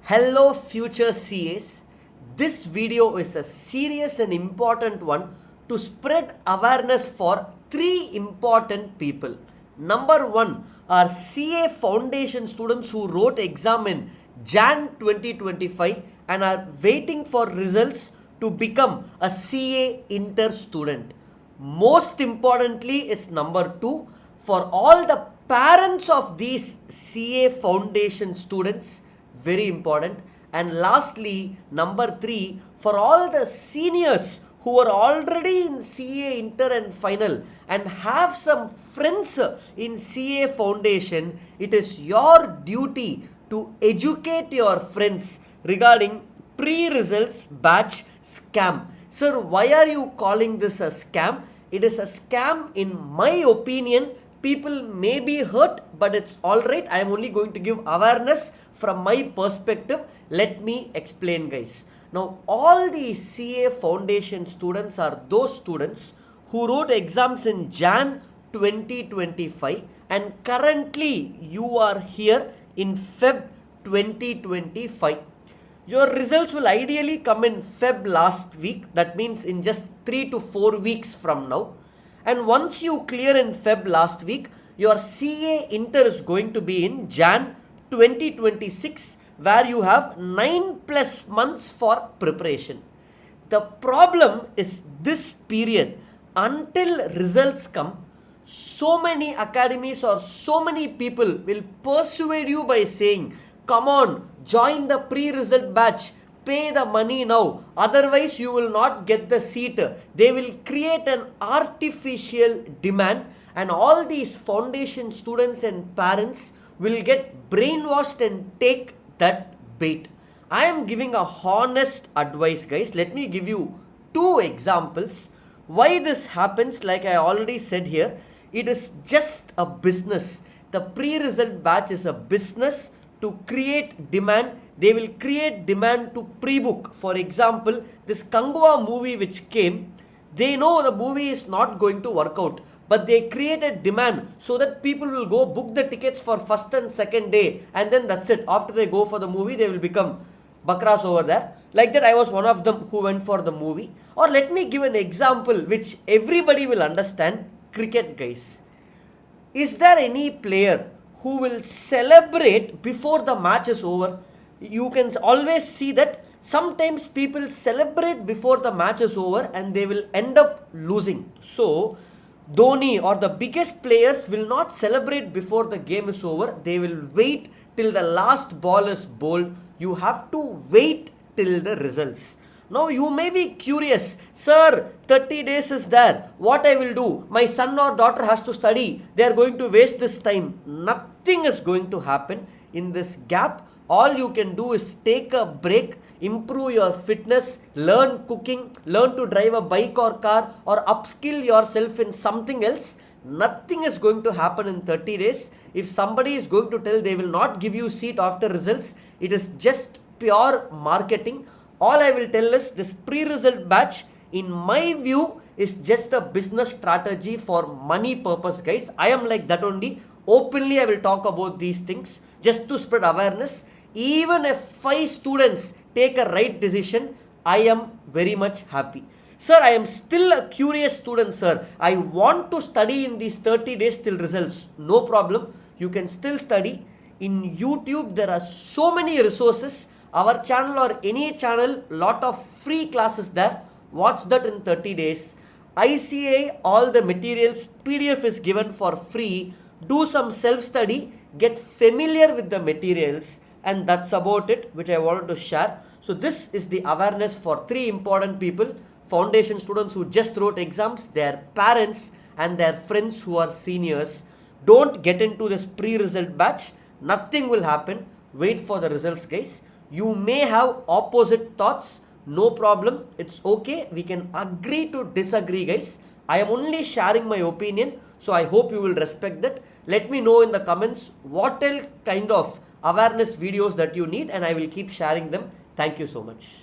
Hello future CAs. This video is a serious and important one to spread awareness for three important people. Number one are CA foundation students who wrote exam in Jan 2025 and are waiting for results to become a CA inter student. Most importantly is number two for all the parents of these CA foundation students, very important. And lastly, number three, for all the seniors who are already in CA inter and final and have some friends in CA foundation, it is your duty to educate your friends regarding pre-results batch scam. Sir, why are you calling this a scam? It is a scam in my opinion. People may be hurt, but it's alright. I am only going to give awareness from my perspective. Let me explain, guys. Now, all the CA foundation students are those students who wrote exams in Jan 2025 and currently you are here in Feb 2025. Your results will ideally come in Feb last week. That means in just 3 to 4 weeks from now. And once you clear in Feb last week, your CA inter is going to be in Jan 2026, where you have 9+ months for preparation. The problem is this period until results come. So many academies or so many people will persuade you by saying, come on, join the pre-result batch, pay the money now, otherwise you will not get the seat. They will create an artificial demand and all these foundation students and parents will get brainwashed and take that bait. I am giving a honest advice, guys. Let me give you two examples. Why this happens, like I already said here, it is just a business. The pre-result batch is a business to create demand. They will create demand to pre-book. For example, this Kangwa movie which came, they know the movie is not going to work out, but they created demand so that people will go book the tickets for first and second day, and then that's it. After they go for the movie, they will become bakras over there. Like that, I was one of them who went for the movie. Or let me give an example which everybody will understand. Cricket, guys. Is there any player who will celebrate before the match is over? You can always see that sometimes people celebrate before the match is over and they will end up losing. So, Dhoni or the biggest players will not celebrate before the game is over. They will wait till the last ball is bowled. You have to wait till the results. Now you may be curious, sir, 30 days is there. What I will do? My son or daughter has to study. They are going to waste this time. Nothing is going to happen in this gap. All you can do is take a break, improve your fitness, learn cooking, learn to drive a bike or car, or upskill yourself in something else. Nothing is going to happen in 30 days. If somebody is going to tell they will not give you seat after results, it is just pure marketing. All I will tell is this pre-result batch, in my view, is just a business strategy for money purpose, guys. I am like that only. Openly, I will talk about these things just to spread awareness. Even if 5 students take a right decision, I am very much happy. Sir, I am still a curious student, sir. I want to study in these 30 days till results. No problem. You can still study. In YouTube, there are so many resources. Our channel or any channel, lot of free classes there. Watch that in 30 days. ICA, all the materials, PDF is given for free. Do some self-study, get familiar with the materials, and that's about it, which I wanted to share. So this is the awareness for 3 important people: foundation students who just wrote exams, their parents, and their friends who are seniors. Don't get into this pre-result batch. Nothing will happen. Wait for the results, guys. You may have opposite thoughts. No problem. It's okay. We can agree to disagree, guys. I am only sharing my opinion. So I hope you will respect that. Let me know in the comments what else kind of awareness videos that you need and I will keep sharing them. Thank you so much.